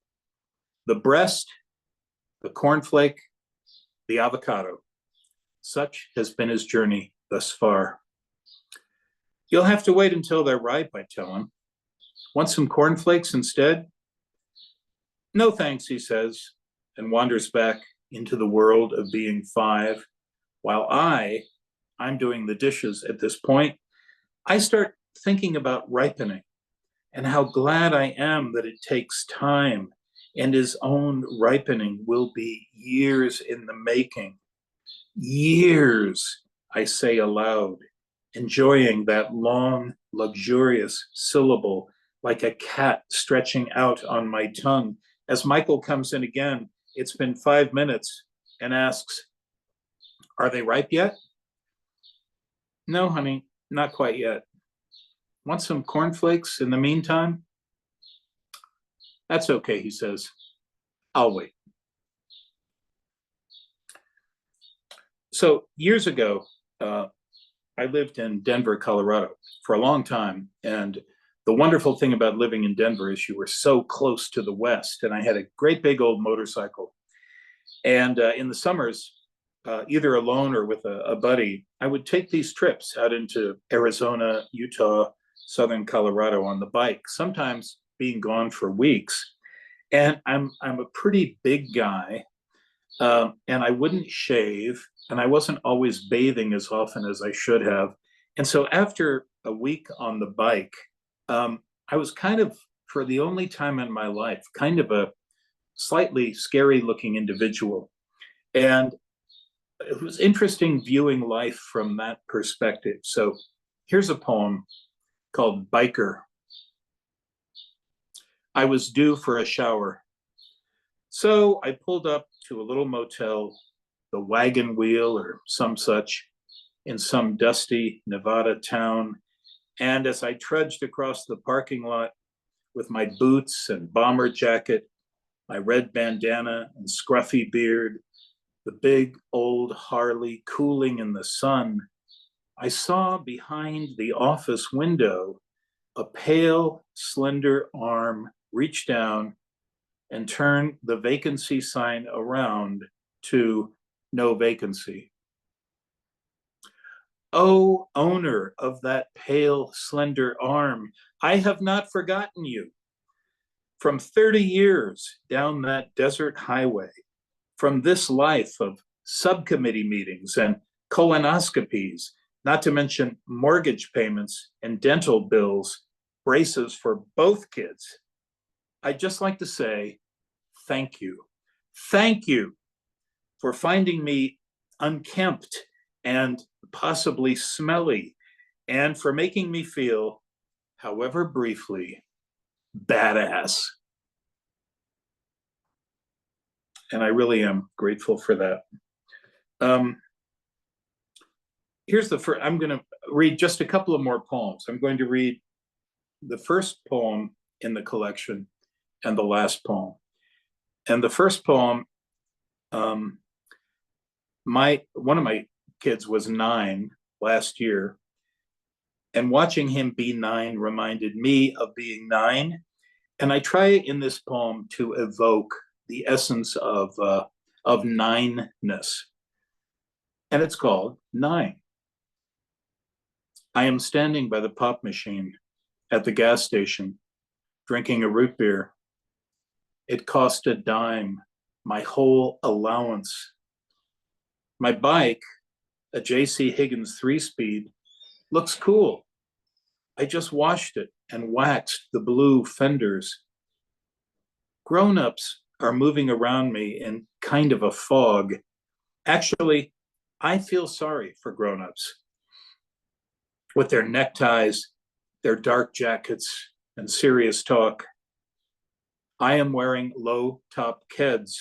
The breast, the cornflake, the avocado. Such has been his journey thus far. You'll have to wait until they're ripe, I tell him. Want some cornflakes instead? No thanks, he says, and wanders back into the world of being 5, while I'm doing the dishes at this point. I start thinking about ripening and how glad I am that it takes time, and his own ripening will be years in the making. Years, I say aloud, enjoying that long, luxurious syllable like a cat stretching out on my tongue. As Michael comes in again, it's been 5 minutes, and asks, are they ripe yet? No, honey, not quite yet. Want some cornflakes in the meantime? That's okay, he says. I'll wait. So years ago, I lived in Denver, Colorado for a long time. And the wonderful thing about living in Denver is you were so close to the West. And I had a great big old motorcycle. And in the summers, either alone or with a buddy, I would take these trips out into Arizona, Utah, Southern Colorado on the bike, sometimes being gone for weeks. And I'm a pretty big guy, and I wouldn't shave, and I wasn't always bathing as often as I should have. And so after a week on the bike, I was kind of, for the only time in my life, kind of a slightly scary looking individual. And it was interesting viewing life from that perspective. So here's a poem called Biker. I was due for a shower. So I pulled up to a little motel, the Wagon Wheel or some such, in some dusty Nevada town. And as I trudged across the parking lot with my boots and bomber jacket, my red bandana and scruffy beard, the big old Harley cooling in the sun, I saw behind the office window a pale, slender arm reach down and turn the vacancy sign around to no vacancy. Oh, owner of that pale, slender arm, I have not forgotten you. From 30 years down that desert highway, from this life of subcommittee meetings and colonoscopies, not to mention mortgage payments and dental bills, braces for both kids, I'd just like to say thank you. Thank you for finding me unkempt and possibly smelly, and for making me feel, however briefly, badass. And I really am grateful for that. Here's the first. I'm going to read just a couple of more poems. I'm going to read the first poem in the collection and the last poem. And the first poem, one of my kids was 9 last year, and watching him be 9 reminded me of being 9. And I try in this poem to evoke the essence of 9-ness. And it's called 9. I am standing by the pop machine at the gas station, drinking a root beer. It cost a dime, my whole allowance. My bike, a JC Higgins 3-speed, looks cool. I just washed it and waxed the blue fenders. Grown-ups are moving around me in kind of a fog. Actually, I feel sorry for grown-ups. With their neckties, their dark jackets, and serious talk. I am wearing low-top Keds.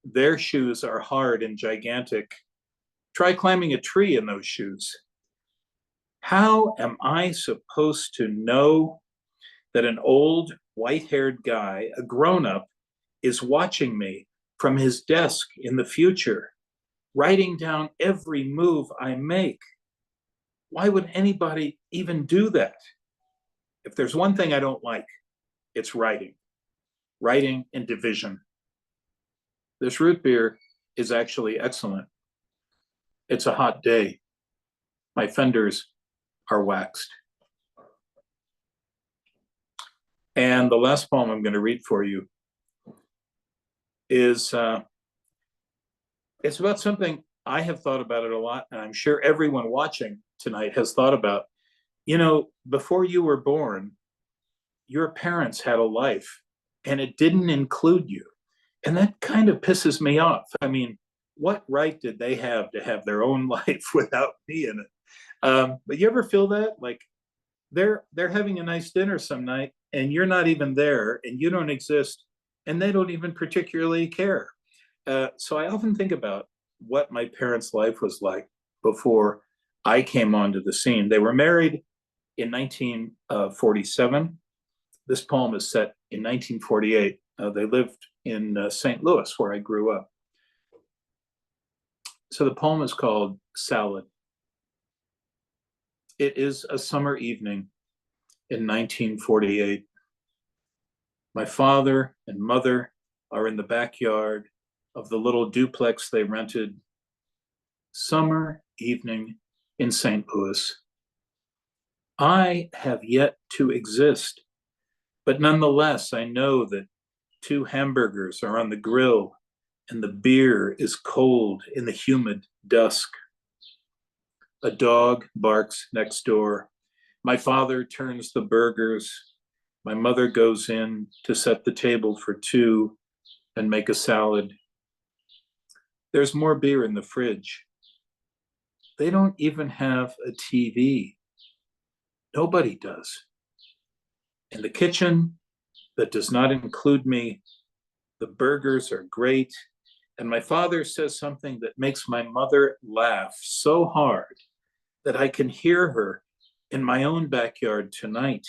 Their shoes are hard and gigantic. Try climbing a tree in those shoes. How am I supposed to know that an old white-haired guy, a grown-up, is watching me from his desk in the future, writing down every move I make? Why would anybody even do that? If there's one thing I don't like, it's writing and division. This root beer is actually excellent. It's a hot day. My fenders are waxed. And the last poem I'm going to read for you is, it's about something I have thought about it a lot, and I'm sure everyone watching tonight has thought about. You know, before you were born, your parents had a life, and it didn't include you. And that kind of pisses me off. I mean, what right did they have to have their own life without me in it? But you ever feel that? Like they're having a nice dinner some night, and you're not even there, and you don't exist, and they don't even particularly care. So I often think about what my parents' life was like before I came onto the scene. They were married in 1947. This poem is set in 1948. They lived in St. Louis, where I grew up. So the poem is called Salad. It is a summer evening in 1948. My father and mother are in the backyard of the little duplex they rented. Summer evening in St. Louis. I have yet to exist, but nonetheless, I know that 2 hamburgers are on the grill and the beer is cold in the humid dusk. A dog barks next door. My father turns the burgers. My mother goes in to set the table for 2 and make a salad. There's more beer in the fridge. They don't even have a TV. Nobody does. In the kitchen, that does not include me, the burgers are great, and my father says something that makes my mother laugh so hard that I can hear her in my own backyard tonight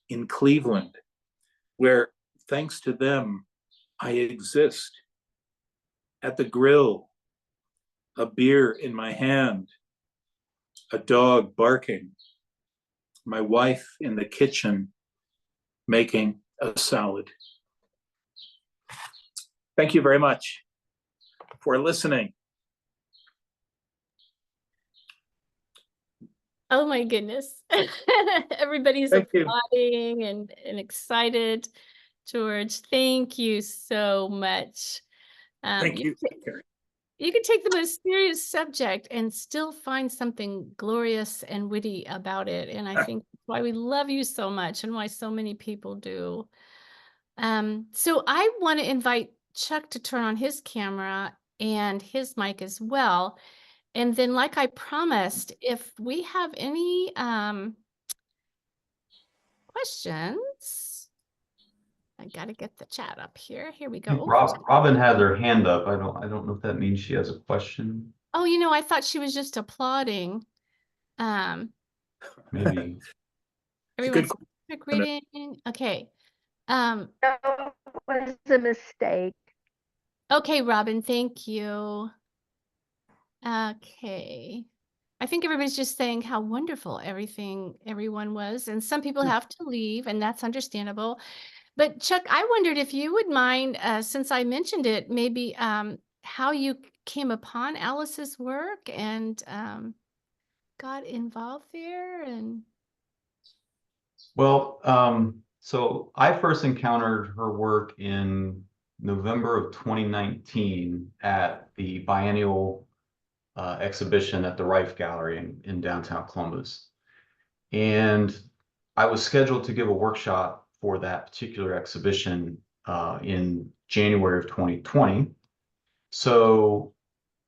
in Cleveland, where, thanks to them, I exist. At the grill, a beer in my hand, a dog barking, my wife in the kitchen making a salad. Thank you very much for listening. Oh my goodness. Everybody's Thank you. applauding and excited. George, thank you so much. Thank you, Kari. You can take the most serious subject and still find something glorious and witty about it. And I think that's why we love you so much and why so many people do. So I want to invite Chuck to turn on his camera and his mic as well. And then, like I promised, if we have any questions, I gotta get the chat up here. Here we go. Robin has her hand up. I don't know if that means she has a question. Oh, I thought she was just applauding. Maybe. It's a good Everyone's quick reading. Okay. No, it was a mistake. Okay, Robin, thank you. Okay. I think everybody's just saying how wonderful everyone was, and some people have to leave, and that's understandable. But Chuck, I wondered if you would mind, since I mentioned it, maybe how you came upon Alice's work and got involved there. And Well, so I first encountered her work in November of 2019 at the biennial exhibition at the Rife Gallery in downtown Columbus. And I was scheduled to give a workshop for that particular exhibition in January of 2020. So,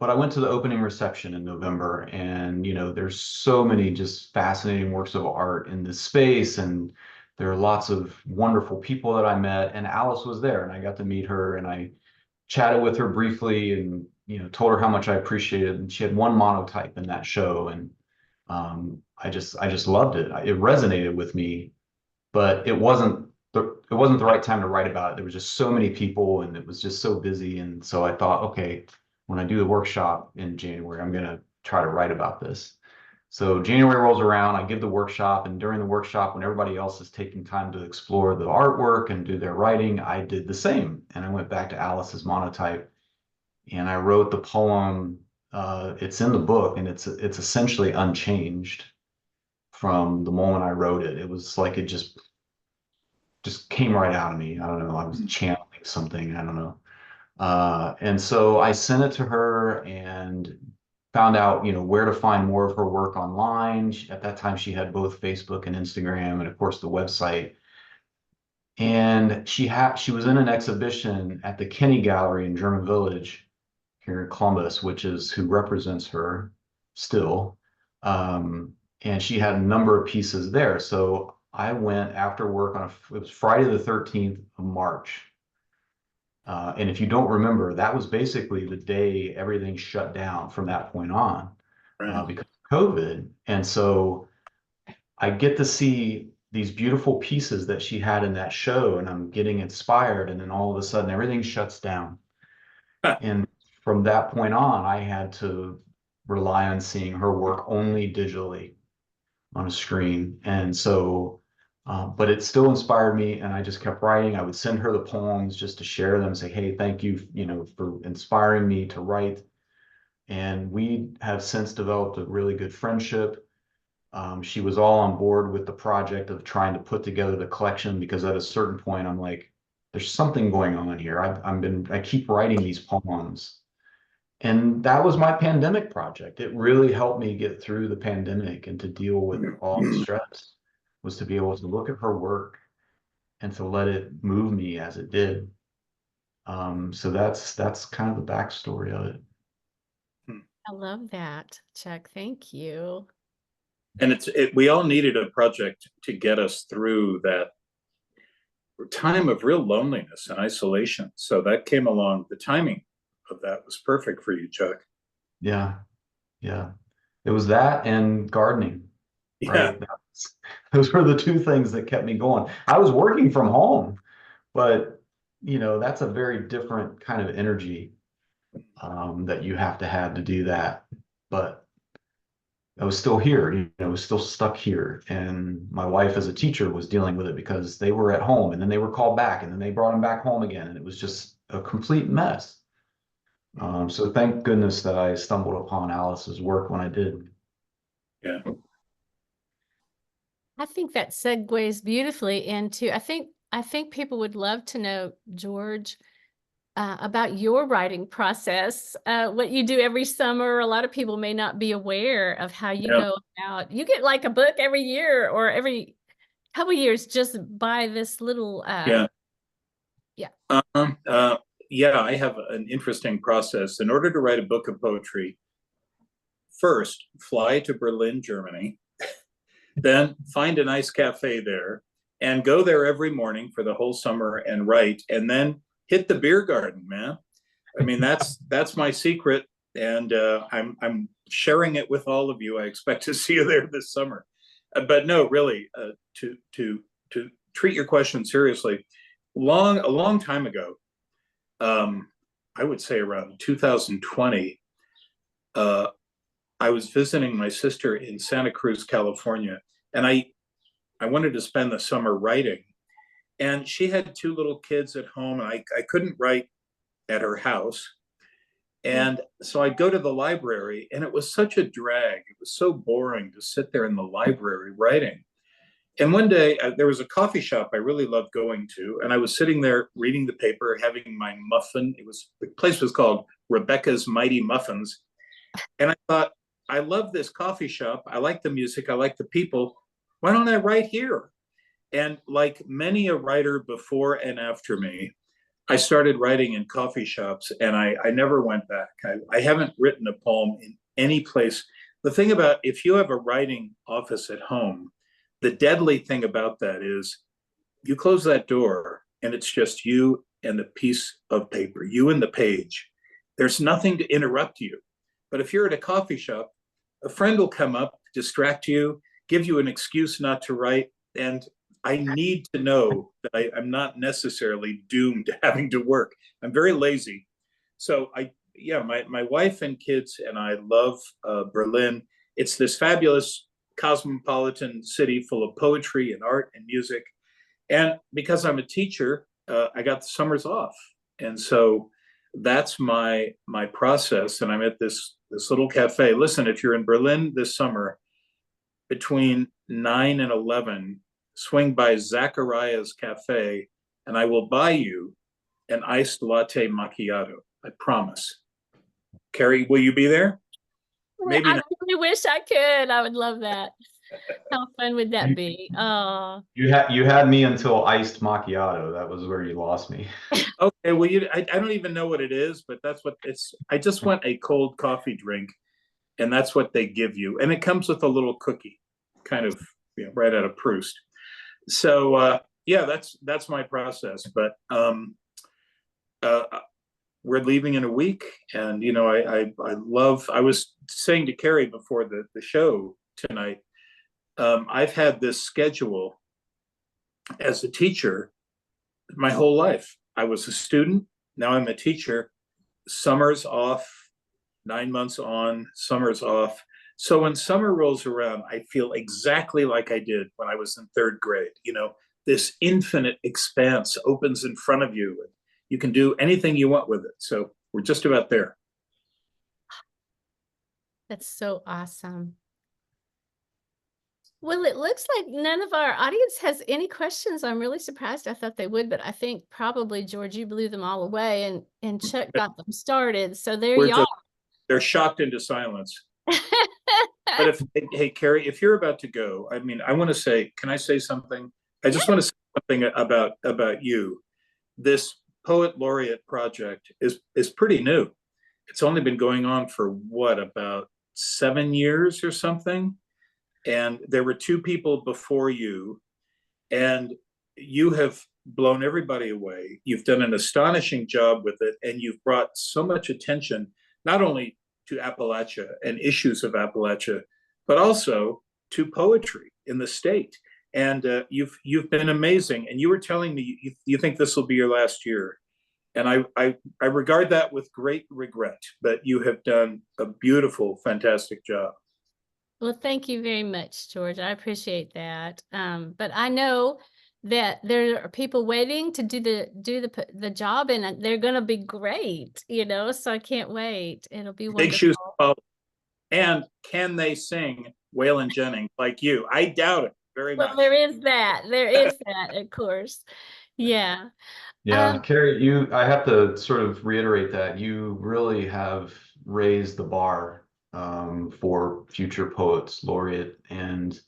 but I went to the opening reception in November, and there's so many just fascinating works of art in this space, and there are lots of wonderful people that I met, and Alice was there, and I got to meet her, and I chatted with her briefly, and told her how much I appreciated it. And she had one monotype in that show, and I just loved it. It resonated with me, but it wasn't the right time to write about it. There was just so many people, and it was just so busy, and so I thought, okay, when I do the workshop in January, I'm gonna try to write about this. So January rolls around, I give the workshop, and during the workshop, when everybody else is taking time to explore the artwork and do their writing, I did the same. And I went back to Alice's monotype, and I wrote the poem. It's in the book, and it's essentially unchanged from the moment I wrote it. It was like it just came right out of me. I don't know. I was channeling something. I don't know. And so I sent it to her and found out, where to find more of her work online. At that time, she had both Facebook and Instagram, and of course the website. And she was in an exhibition at the Kinney Gallery in German Village here in Columbus, which is who represents her still. And she had a number of pieces there. So I went after work it was Friday the 13th of March. And if you don't remember, that was basically the day everything shut down from that point on because of COVID. And so I get to see these beautiful pieces that she had in that show, and I'm getting inspired. And then all of a sudden, everything shuts down. And from that point on, I had to rely on seeing her work only digitally on a screen. And so but it still inspired me, and I just kept writing. I would send her the poems just to share them, say, hey, thank you, for inspiring me to write. And we have since developed a really good friendship. She was all on board with the project of trying to put together the collection, because at a certain point, I'm like, there's something going on here. I keep writing these poems. And that was my pandemic project. It really helped me get through the pandemic and to deal with all the stress, was to be able to look at her work and to let it move me as it did. So that's kind of the backstory of it. I love that, Chuck. Thank you. And we all needed a project to get us through that time of real loneliness and isolation. So that came along. The timing of that was perfect for you, Chuck. Yeah. It was that and gardening. Right? Those were the two things that kept me going. I was working from home, but that's a very different kind of energy that you have to do that. But I was still here, I was still stuck here. And my wife as a teacher was dealing with it because they were at home, and then they were called back, and then they brought them back home again. And it was just a complete mess. So thank goodness that I stumbled upon Alice's work when I did. Yeah. I think that segues beautifully into, I think people would love to know, George, about your writing process, what you do every summer. A lot of people may not be aware of how you go about. You get like a book every year or every couple years just by this little. I have an interesting process. In order to write a book of poetry, first fly to Berlin, Germany. Then find a nice cafe there and go there every morning for the whole summer and write, and then hit the beer garden, man. I mean, that's my secret, and I'm sharing it with all of you. I expect to see you there this summer. But no, really, to treat your question seriously, a long time ago, I would say around 2020, I was visiting my sister in Santa Cruz, California, and I wanted to spend the summer writing. And she had two little kids at home, and I couldn't write at her house. And so I'd go to the library, and it was such a drag. It was so boring to sit there in the library writing. And one day there was a coffee shop I really loved going to, and I was sitting there reading the paper, having my muffin. The place was called Rebecca's Mighty Muffins. And I thought, I love this coffee shop. I like the music. I like the people. Why don't I write here? And like many a writer before and after me, I started writing in coffee shops, and I never went back. I haven't written a poem in any place. The thing about, if you have a writing office at home, the deadly thing about that is you close that door and it's just you and the piece of paper, you and the page. There's nothing to interrupt you. But if you're at a coffee shop, a friend will come up, distract you, give you an excuse not to write. And I need to know that I'm not necessarily doomed to having to work. I'm very lazy. So my wife and kids and I love Berlin. It's this fabulous cosmopolitan city full of poetry and art and music. And because I'm a teacher, I got the summers off. And so that's my process. And I'm at this little cafe. Listen, if you're in Berlin this summer, between 9 and 11, swing by Zachariah's Cafe, and I will buy you an iced latte macchiato. I promise. Kari, will you be there? Maybe I not. really wish I could. I would love that. How fun would that be? Oh, You had me until iced macchiato. That was where you lost me. Okay, well, I don't even know what it is, but that's what it's. I just want a cold coffee drink, and that's what they give you, and it comes with a little cookie, kind of, right out of Proust. So yeah, that's my process. But we're leaving in a week, and I love. I was saying to Kari before the show tonight, I've had this schedule as a teacher my whole life. I was a student, now I'm a teacher. Summers off, 9 months on, summers off. So when summer rolls around, I feel exactly like I did when I was in third grade. This infinite expanse opens in front of you. You can do anything you want with it. So we're just about there. that's so awesome. Well, it looks like none of our audience has any questions. I'm really surprised. I thought they would, but I think probably, George, you blew them all away, and Chuck got them started. So there you are. They're shocked into silence. But hey, Kari, if you're about to go, I mean, I want to say, can I say something? I just want to say something about you. This Poet Laureate project is pretty new. It's only been going on for what, about 7 years or something? And there were two people before you, and you have blown everybody away. You've done an astonishing job with it, and you've brought so much attention, not only to Appalachia and issues of Appalachia, but also to poetry in the state. And you've been amazing. And you were telling me you think this will be your last year. And I regard that with great regret, but you have done a beautiful, fantastic job. Well, thank you very much, George. I appreciate that. But I know that there are people waiting to do the job, and they're going to be great, so I can't wait. It'll be wonderful. Big shoes to follow. And can they sing Waylon Jennings like you? I doubt it very much. Well, there is that, of course. Yeah. Yeah, Kari, I have to sort of reiterate that you really have raised the bar for future poets laureate, and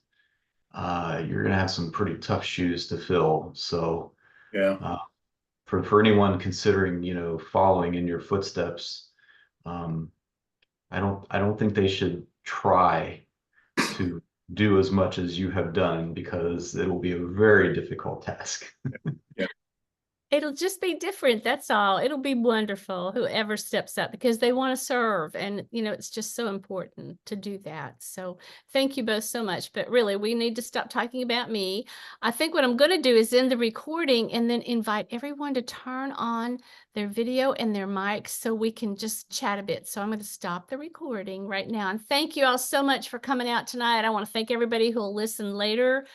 you're gonna have some pretty tough shoes to fill. So yeah, for anyone considering following in your footsteps, I don't think they should try to do as much as you have done, because it will be a very difficult task. It'll just be different. That's all. It'll be wonderful, whoever steps up, because they want to serve. And, you know, it's just so important to do that. So thank you both so much. But really, we need to stop talking about me. I think what I'm going to do is end the recording and then invite everyone to turn on their video and their mics so we can just chat a bit. So I'm going to stop the recording right now. And thank you all so much for coming out tonight. I want to thank everybody who will listen later.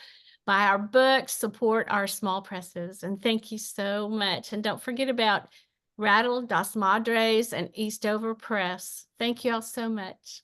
Buy our books, support our small presses, and thank you so much. And don't forget about Rattle, Das Madres, and Eastover Press. Thank you all so much.